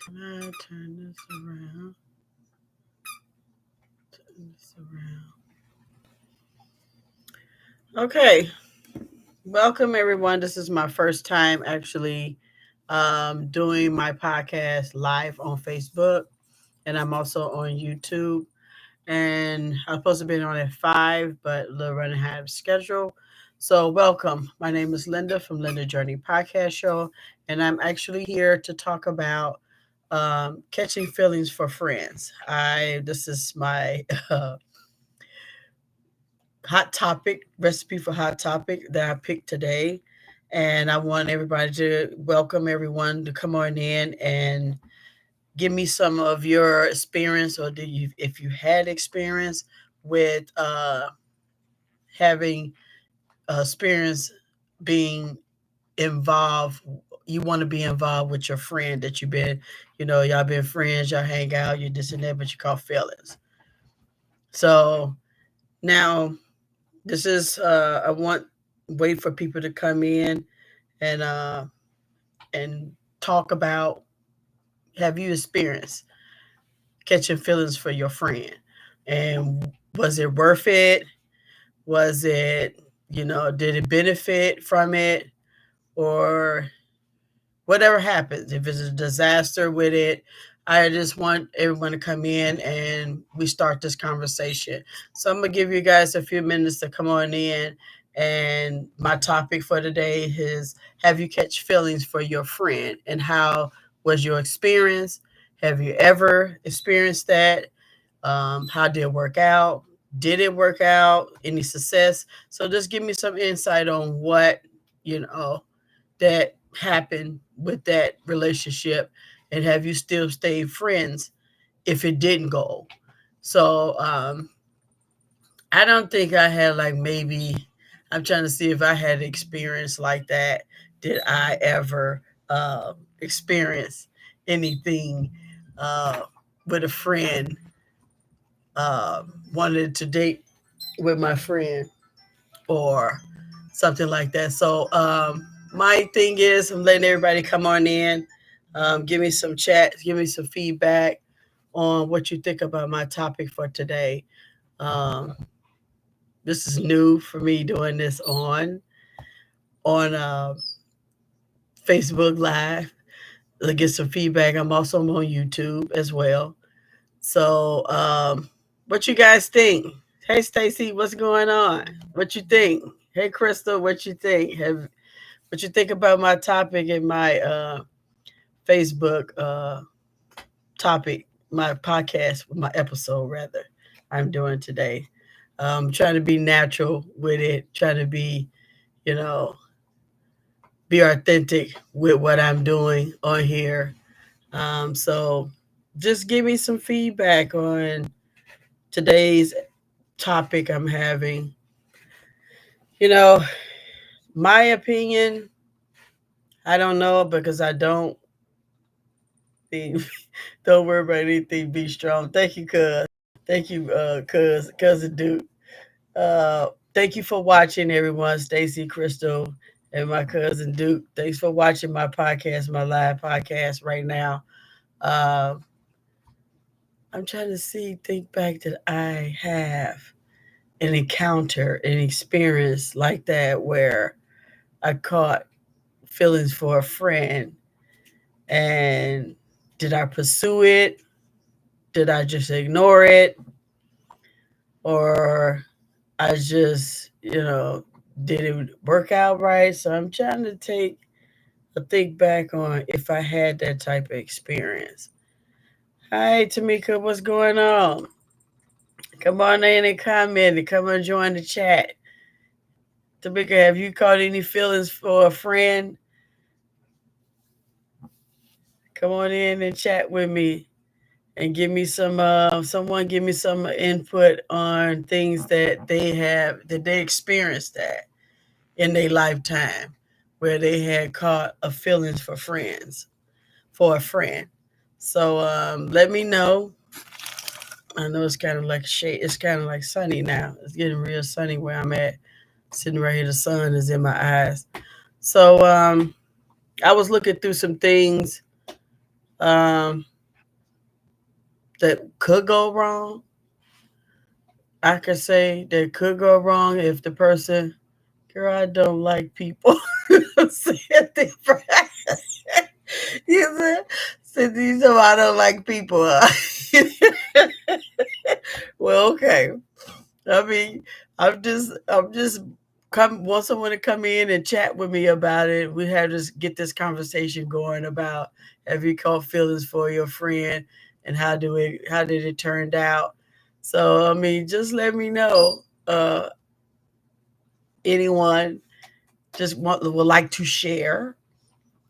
I turn this around. Turn this around. Okay. Welcome everyone. This is my first time actually doing my podcast live on Facebook, and I'm also on YouTube. And I'm supposed to be on at 5, but a little running ahead of schedule. So welcome. My name is Linda from Linda Journey Podcast Show, and I'm actually here to talk about catching feelings for friends. I This is my hot topic recipe for hot topic that I picked today, and I want everybody to welcome everyone to come on in and give me some of your experience, or if you had experience with having experience being involved. You want to be involved with your friend that you've been, y'all been friends, y'all hang out, you this and that, but you call feelings. So now this is I want wait for people to come in and and talk about, have you experienced catching feelings for your friend, and was it worth it? Was it, did it benefit from it, or whatever happens, if it's a disaster with it? I just want everyone to come in and we start this conversation. So I'm gonna give you guys a few minutes to come on in. And my topic for today is, have you catch feelings for your friend, and how was your experience? Have you ever experienced that? How did it work out? Did it work out? Any success? So just give me some insight on what, you know, that happened with that relationship, and have you still stayed friends if it didn't go? So I don't think I had, like, maybe I'm trying to see if I had experience like that. Did I ever experience anything uh, with a friend, wanted to date with my friend or something like that? So my thing is, I'm letting everybody come on in, give me some chat, give me some feedback on what you think about my topic for today. Um, this is new for me, doing this on Facebook Live. To get some feedback. I'm also on YouTube as well. So, what you guys think? Hey, Stacy, what's going on? What you think? Hey, Crystal, what you think? What you think about my topic in my Facebook topic, my podcast, my episode rather, I'm doing today. Trying to be natural with it, trying to you know, be authentic with what I'm doing on here. So just give me some feedback on today's topic I'm having. You know, my opinion, I don't know, because I don't think, don't worry about anything, be strong. Thank you, cuz. Thank you, cousin Duke. Thank you for watching, everyone. Stacy, Crystal, and my cousin Duke. Thanks for watching my podcast, my live podcast right now. Uh, I'm trying to think back that I have an encounter, an experience like that where I caught feelings for a friend. And did I pursue it? Did I just ignore it? Or I just, did it work out right? So I'm trying to take a think back on if I had that type of experience. Hi, Tamika, what's going on? Come on in and comment and come and join the chat. Tamika, have you caught any feelings for a friend? Come on in and chat with me and give me someone give me some input on things that they experienced that in their lifetime, where they had caught a feelings for friends, for a friend. So let me know. I know it's kind of like shade. It's kind of like sunny now. It's getting real sunny where I'm at. Sitting right here, the sun is in my eyes. So I was looking through some things that could go wrong. I could say that could go wrong if the person, girl, I don't like people. Said different. You said you know I don't like people. Well, okay. I mean, I'm just come want someone to come in and chat with me about it. We have to get this conversation going about have you caught feelings for your friend and how did it turn out. So I mean, just let me know. Anyone just would like to share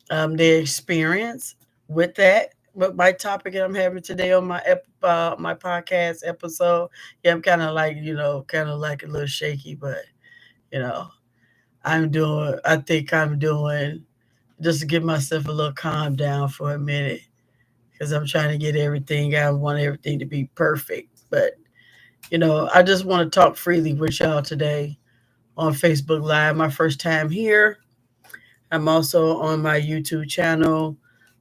their experience with that. But my topic that I'm having today on my podcast episode, yeah, I'm kind of like kind of like a little shaky, but you know, I think I'm doing just to give myself a little calm down for a minute because I'm trying to get everything. I want everything to be perfect, but I just want to talk freely with y'all today on Facebook Live. My first time here. I'm also on my YouTube channel,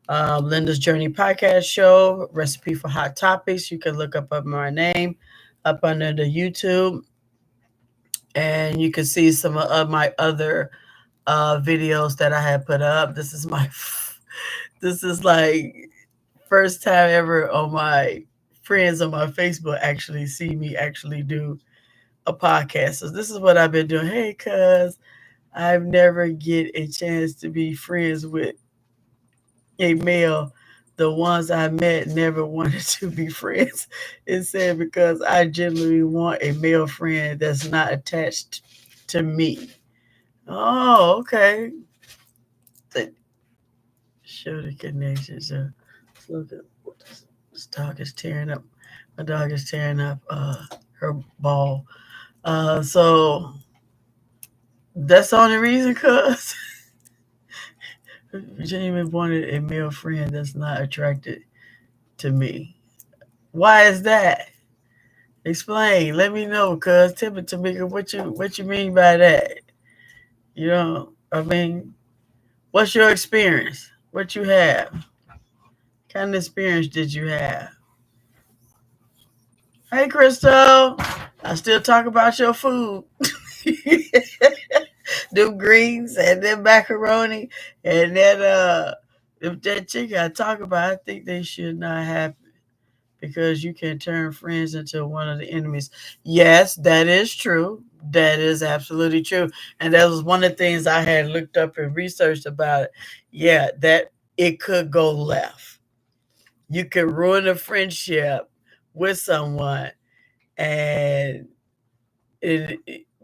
Linda's Journey Podcast Show, Recipe for Hot Topics. You can look up my name up under the YouTube, and you can see some of my other videos that I have put up. This is like first time ever on my friends on my Facebook actually see me actually do a podcast. So this is what I've been doing. Hey, cuz I've never get a chance to be friends with a male. The ones I met never wanted to be friends. It said because I genuinely want a male friend that's not attached to me. Oh, okay. The, show the connection. So look at this dog is tearing up. My dog is tearing up her ball. So that's the only reason, cuz Jamie wanted a male friend that's not attracted to me. Why is that? Explain. Let me know, cuz tell it to me. What you mean by that? I mean, what's your experience? What you have? What kind of experience did you have? Hey, Crystal. I still talk about your food. Them greens and them macaroni and if that chicken I talk about, I think they should not happen because you can turn friends into one of the enemies. Yes, that is true. That is absolutely true. And that was one of the things I had looked up and researched about it. Yeah, that it could go left. You could ruin a friendship with someone and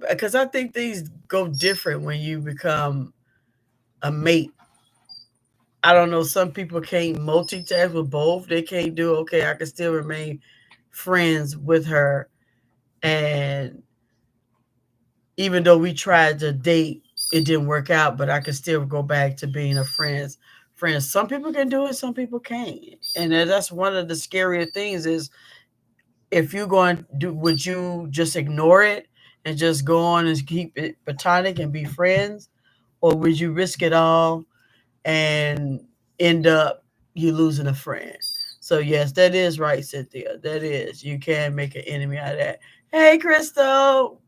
because I think things go different when you become a mate. I don't know. Some people can't multitask with both. They can't do okay. I can still remain friends with her, and even though we tried to date, it didn't work out. But I can still go back to being a friends. Friends. Some people can do it. Some people can't, and that's one of the scarier things. Is if you're going to do, would you just ignore it and just go on and keep it platonic and be friends, or would you risk it all and end up you losing a friend? So yes, that is right, Cynthia. That is. You can make an enemy out of that. Hey, Crystal.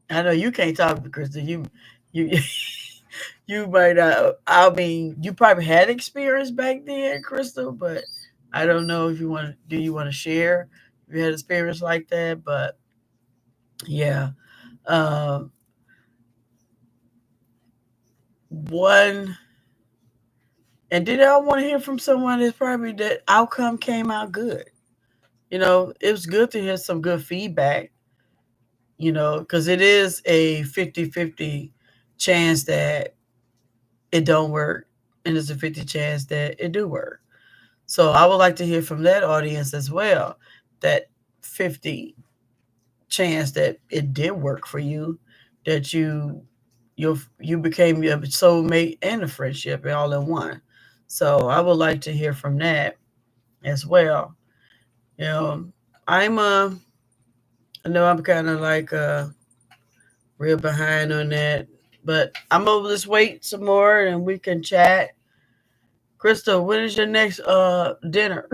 I know you can't talk to Crystal. You you might I mean, you probably had experience back then, Crystal, but I don't know if you want to share if you had experience like that, but yeah. Um one and did I want to hear from someone that's probably that outcome came out good. It was good to hear some good feedback, because it is a 50-50 chance that it don't work, and it's a 50 chance that it do work. So I would like to hear from that audience as well, that 50 chance that it did work for you, that you became your soulmate and a friendship all in one. So I would like to hear from that as well. You know, I'm I know I'm kind of like real behind on that, but I'm gonna just wait some more and we can chat. Crystal, when is your next dinner?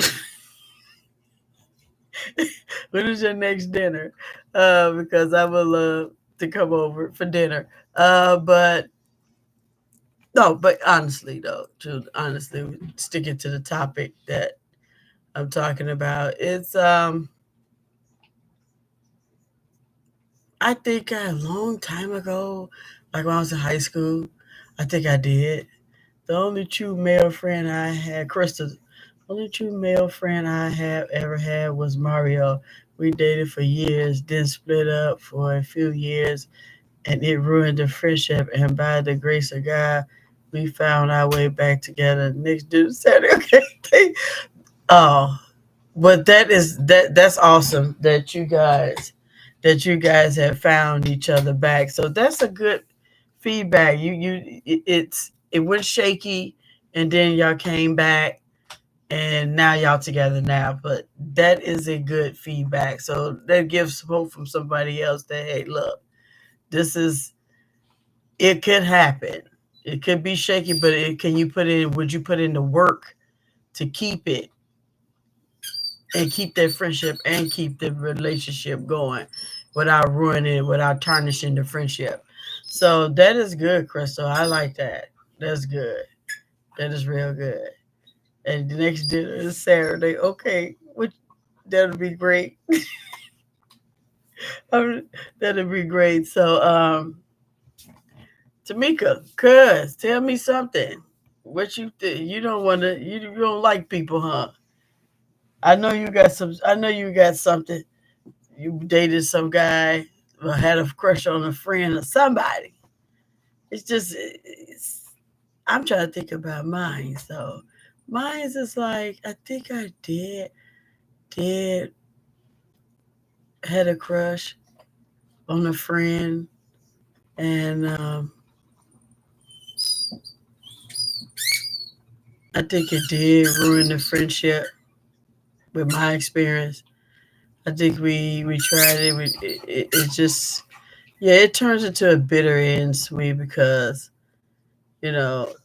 When is your next dinner? Because I would love to come over for dinner. But no, but honestly though, to honestly sticking to the topic that I'm talking about, it's I think a long time ago, like when I was in high school, I think I did. The only true male friend I had, Krista, the only true male friend I have ever had was Mario. We dated for years, then split up for a few years, and it ruined the friendship. And by the grace of God, we found our way back together. Next dude said, okay, oh, but that's awesome that you guys have found each other back. So that's a good feedback. It went shaky, and then y'all came back, and now y'all together now. But that is a good feedback. So that gives hope from somebody else that, hey, look, this is it could happen. It could be shaky, but would you put in the work to keep it and keep that friendship and keep the relationship going without ruining it, without tarnishing the friendship? So that is good, Crystal. I like that. That's good. That is real good. And the next dinner is Saturday. Okay, which that'll be great. That'll be great. So, Tamika, cuz tell me something. What you think? You don't want to. You don't like people, huh? I know you got some. I know you got something. You dated some guy or had a crush on a friend or somebody. It's just, I'm trying to think about mine. So mine is like, I think I did had a crush on a friend, and I think it did ruin the friendship with my experience. I think we tried it. It just, yeah, it turns into a bitter end sweet because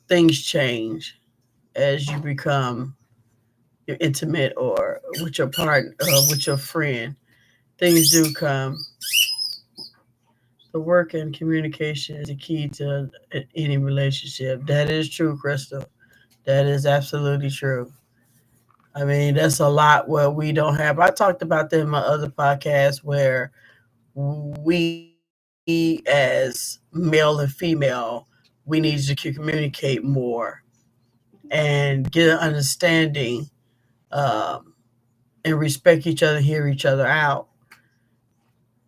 things change as you become you're intimate or with your partner with your friend. Things do come. The work and communication is the key to any relationship. That is true, Crystal. That is absolutely true. I mean, that's a lot where we don't have. I talked about that in my other podcast where we, as male and female, we need to communicate more and get an understanding, um, and respect each other, hear each other out,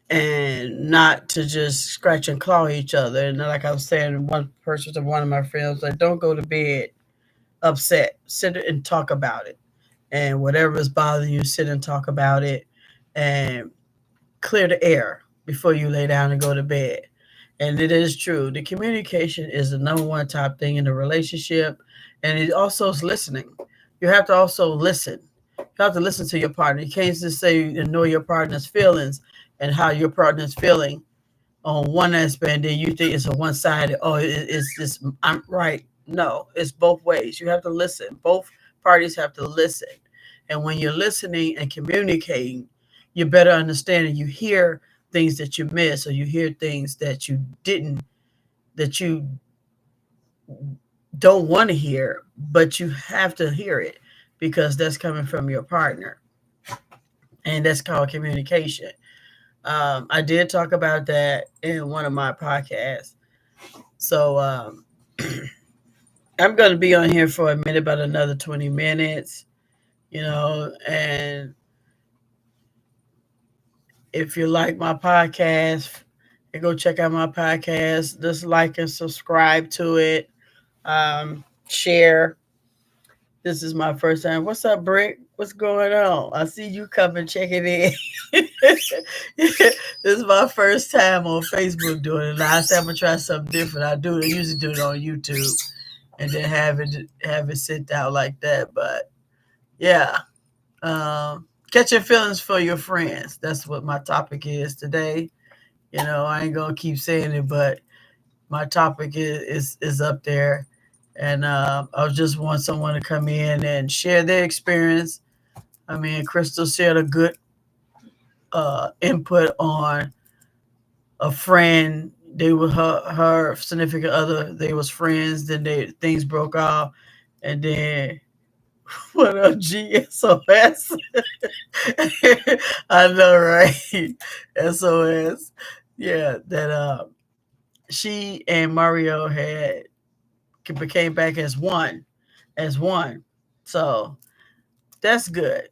and not to just scratch and claw each other. And like I was saying, one person to one of my friends, like, don't go to bed upset. Sit and talk about it. And whatever is bothering you, sit and talk about it and clear the air before you lay down and go to bed. And it is true. The communication is the number one top thing in a relationship. And it also is listening. You have to also listen. You have to listen to your partner. You can't just say you know your partner's feelings and how your partner's feeling on one aspect, and then you think it's a one sided, oh, it's this, I'm right. No, it's both ways. You have to listen. Both parties have to listen. And when you're listening and communicating, you better understand and you hear things that you miss or you hear things that you didn't, that you don't want to hear, but you have to hear it because that's coming from your partner. And that's called communication. I did talk about that in one of my podcasts. So I'm going to be on here for a minute, about another 20 minutes, and if you like my podcast, go check out my podcast. Just like and subscribe to it. Share. This is my first time. What's up, Brick? What's going on? I see you coming, checking in. This is my first time on Facebook doing it. Now I said I'm gonna try something different. I usually do it on YouTube and then have it sent out like that. But yeah, catch your feelings for your friends. That's what my topic is today. I ain't gonna keep saying it, but my topic is up there. And I just want someone to come in and share their experience. I mean, Crystal shared a good input on a friend. They were her significant other. They was friends. Then things broke off, and then what a GSOS. I know, right? SOS. Yeah, that she and Mario had became back as one. So that's good.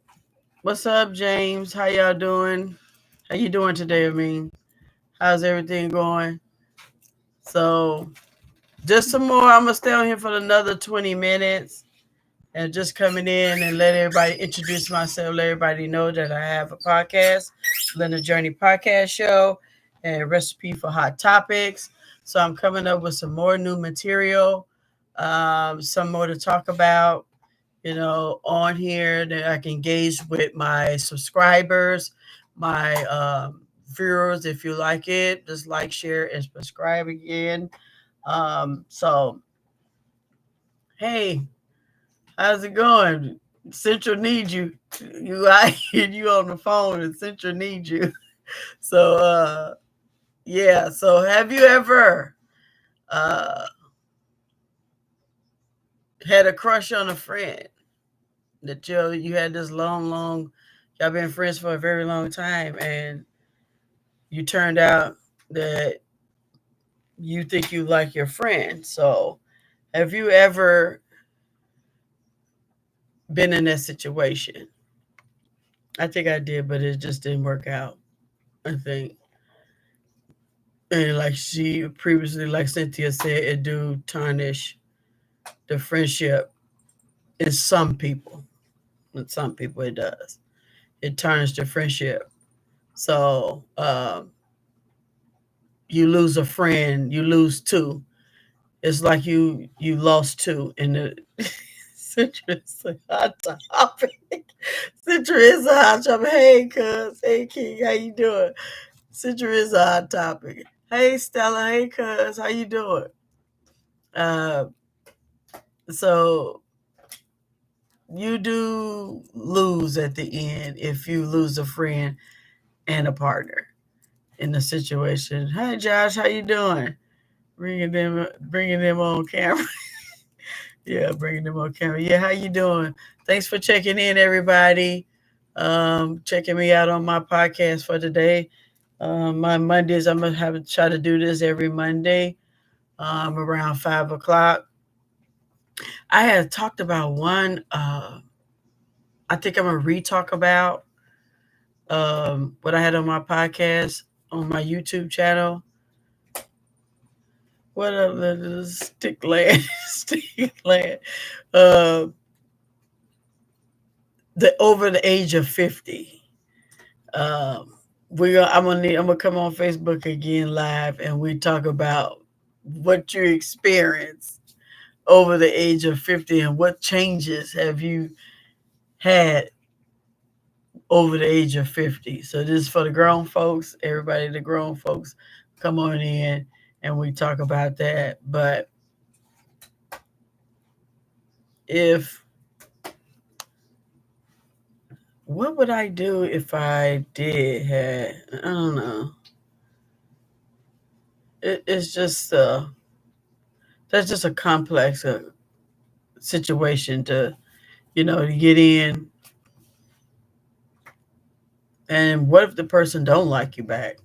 What's up, James? How y'all doing? How you doing today? I mean, how's everything going? So just some more. I'm gonna stay on here for another 20 minutes and just coming in and let everybody introduce myself, let everybody know that I have a podcast, Linda Journey Podcast Show, and Recipe for Hot Topics. So I'm coming up with some more new material, some more to talk about, on here that I can engage with my subscribers, my viewers. If you like it, just like, share, and subscribe again. So, hey, how's it going? Central needs you. You on the phone and Central needs you. So yeah. So have you ever uh had a crush on a friend that you had this long y'all been friends for a very long time and you turned out that you think you like your friend. So have you ever been in that situation? I think I did, but it just didn't work out. I think. And like she previously, like Cynthia said, it do tarnish the friendship in some people. In some people, it does. It tarnishes the friendship. So you lose a friend, you lose two. It's like you lost two in the citrus hot topic. Citrus hot topic. Hey, cuz. Hey, King. How you doing? Citrus hot topic. Hey, Stella. Hey, cuz. How you doing? Uh, so you do lose at the end if you lose a friend and a partner in the situation. Hi, Josh, how you doing? Bringing them on camera. Yeah, bringing them on camera. Yeah, how you doing? Thanks for checking in, everybody. Checking me out on my podcast for today. My Mondays, I'm gonna have to try to do this every Monday, around 5 o'clock. I had talked about one. I think I'm gonna re-talk about what I had on my podcast on my YouTube channel. What up, little stick land, stick land? Uh, the over the age of 50. Um, I'm gonna come on Facebook again live, and we talk about what you experience over the age of 50 and what changes have you had over the age of 50. So this is for the grown folks, everybody, the grown folks, come on in and we talk about that. But if what would I do if I did have, I don't know. It's just that's just a complex situation to get in. And what if the person don't like you back?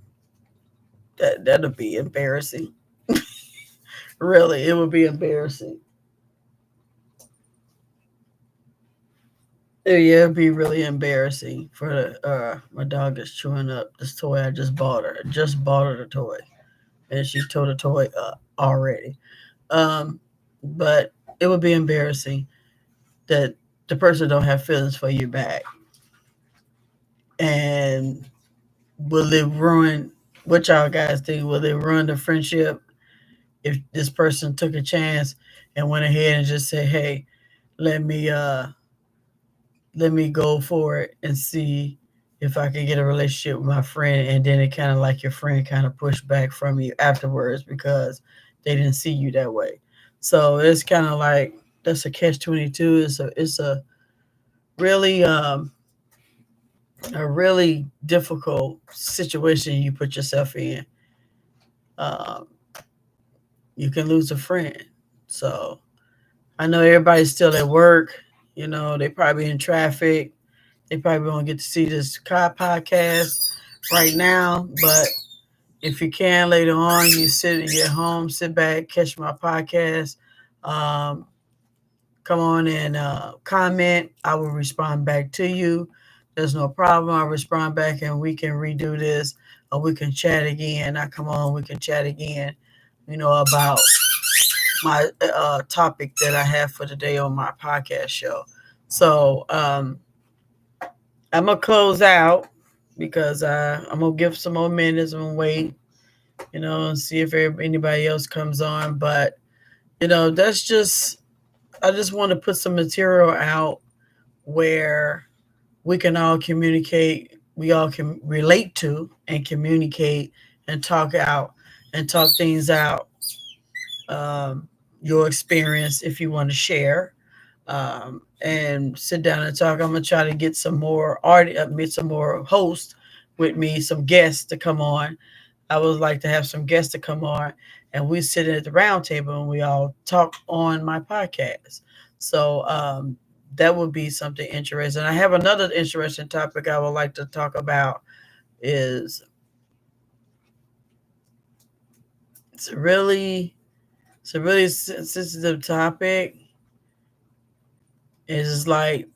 That'll be embarrassing. Really, it would be embarrassing. Yeah, it'd be really embarrassing for my dog is chewing up this toy I just bought her. I just bought her the toy, and she tore the toy up already. Um, but it would be embarrassing that the person don't have feelings for you back, and will it ruin? What y'all guys think? Will it ruin the friendship if this person took a chance and went ahead and just said, "Hey, let me uh let me go for it and see if I can get a relationship with my friend," and then it kind of like your friend kind of pushed back from you afterwards because they didn't see you that way. So it's kind of like that's a catch 22. It's really um a really difficult situation you put yourself in. Um, you can lose a friend. So I know everybody's still at work. You know, they probably in traffic. They probably won't get to see this podcast right now. But if you can later on, you sit at your home, sit back, catch my podcast. Um, Come on and comment. I will respond back to you. There's no problem. I'll respond back and we can redo this or we can chat again. I come on, we can chat again, about my topic that I have for today on my podcast show. So I'm going to close out because I'm going to give some more minutes and wait, and see if anybody else comes on. But, that's just, I just want to put some material out where we can all communicate, we all can relate to and communicate and talk things out. Um, your experience, if you want to share, and sit down and talk. I'm gonna try to get some more meet some more hosts with me, some guests to come on. I would like to have some guests to come on, and we sit at the round table and we all talk on my podcast. So that would be something interesting. I have another interesting topic I would like to talk about. Is it's really it's a really sensitive topic. It's like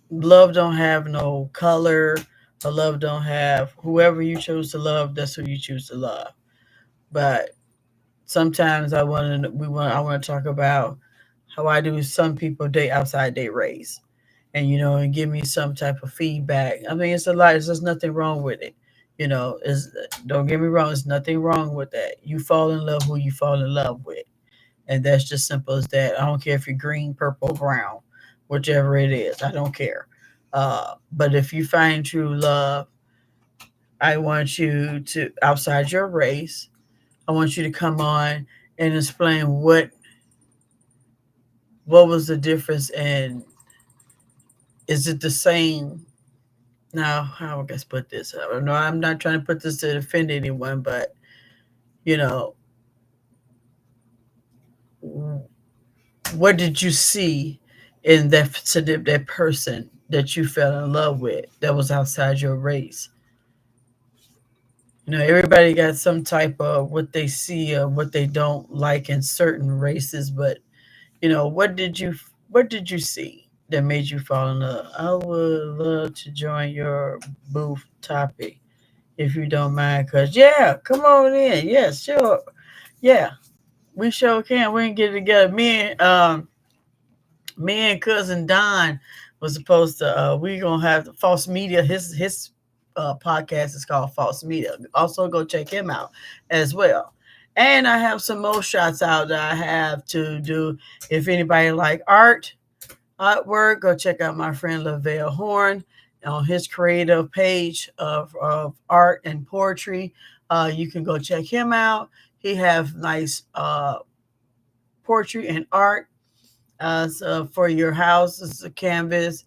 love don't have no color. Or love don't have whoever you choose to love. That's who you choose to love. But sometimes I want to talk about how I do some people date outside their race, and and give me some type of feedback. I mean, it's a lot. There's nothing wrong with it. Is Don't get me wrong. There's nothing wrong with that. You fall in love who you fall in love with, and that's just simple as that. I don't care if you're green, purple, brown, whichever it is. I don't care. But if you find true love, I want you to outside your race. I want you to come on and explain what was the difference, and is it the same now? How I guess put this? I don't know. I'm not trying to put this to offend anyone, but you know, what did you see in that person that you fell in love with that was outside your race? Everybody got some type of what they see or what they don't like in certain races, but what did you see that made you fall in love? I would love to join your booth topic if you don't mind, cause yeah, come on in. Yeah, sure. Yeah, we sure can. We can get together. Me and cousin Don was supposed to. We gonna have the false media. His podcast is called False Media. Also, go check him out as well. And I have some more shots out that I have to do. If anybody like artwork, go check out my friend Lavelle Horn on his creative page of art and poetry. You can go check him out. He have nice poetry and art so for your house. It's a canvas.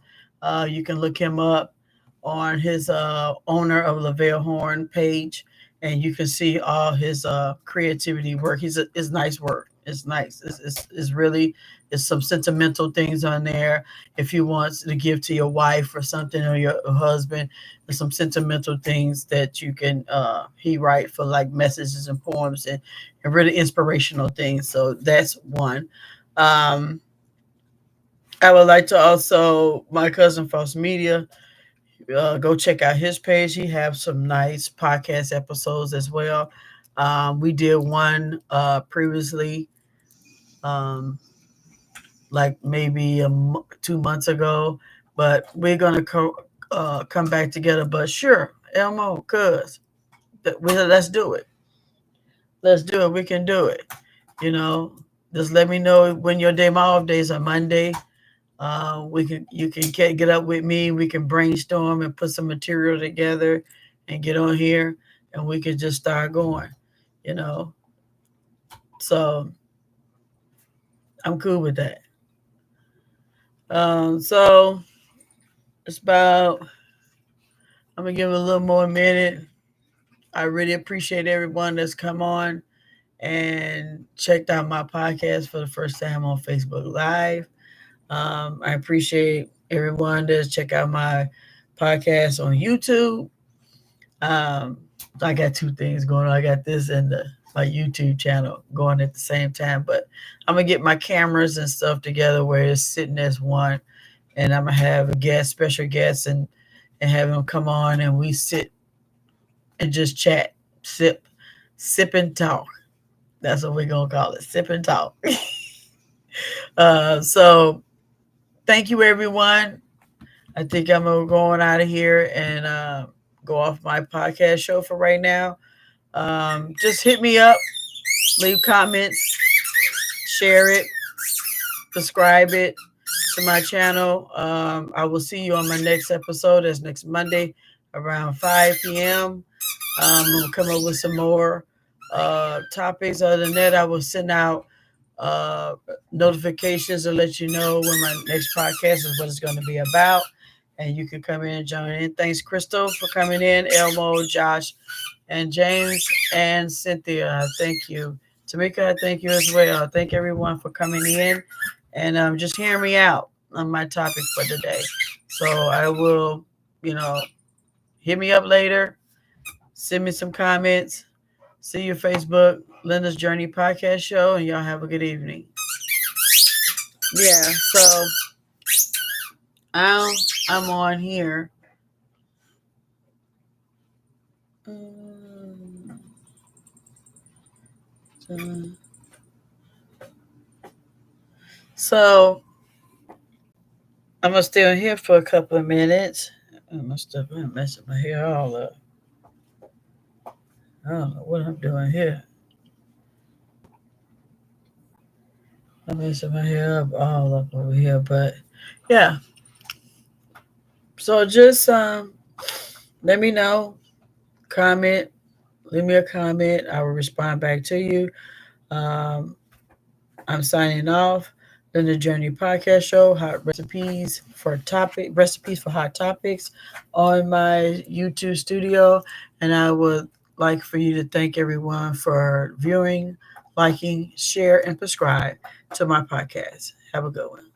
You can look him up on his owner of Lavelle Horn page, and you can see all his creativity work. It's nice work. It's nice. It's really it's some sentimental things on there. If you want to give to your wife or something or your husband, there's some sentimental things that you can he write for like messages and poems and really inspirational things. So that's one. Um, I would like to also my cousin False Media. Go check out his page. He have some nice podcast episodes as well. We did one previously, um, like maybe 2 months ago, but we're gonna come back together. But sure, Elmo, cuz let's do it. Let's do it. We can do it. You know, just let me know when your day. My off days are Monday. You can get up with me. We can brainstorm and put some material together and get on here, and we can just start going. You know, so I'm cool with that. So it's about, I'm going to give it a little more minute. I really appreciate everyone that's come on and checked out my podcast for the first time on Facebook Live. I appreciate everyone that's check out my podcast on YouTube. Um, I got two things going on. I got this and my YouTube channel going at the same time, but I'm gonna get my cameras and stuff together where it's sitting as one, and I'm gonna have a guest, special guest, and have them come on and we sit and just chat, sip and talk. That's what we're gonna call it, sip and talk. So thank you, everyone. I think I'm going out of here and go off my podcast show for right now. Just hit me up, leave comments, share it, subscribe it to my channel. I will see you on my next episode. That's next Monday around 5 p.m. I'm going to come up with some more topics. Other than that, I will send out uh, notifications to let you know when my next podcast is, what it's going to be about. And you can come in and join in. Thanks, Crystal, for coming in. Elmo, Josh, and James, and Cynthia. Thank you. Tamika, I thank you as well. Thank everyone for coming in and just hearing me out on my topic for today. So I will, hit me up later. Send me some comments. See you Facebook, Linda's Journey Podcast Show, and y'all have a good evening. Yeah, so I'm on here. So I'm gonna stay on here for a couple of minutes. I'm messing my hair all up. I don't know what I'm doing here. I'm messing my hair up all up over here, but yeah. So just let me know, comment, leave me a comment. I will respond back to you. Um, I'm signing off. Then the Journey Podcast Show, hot recipes for hot topics on my YouTube studio. And I would like for you to thank everyone for viewing, liking, share, and subscribe to my podcast. Have a good one.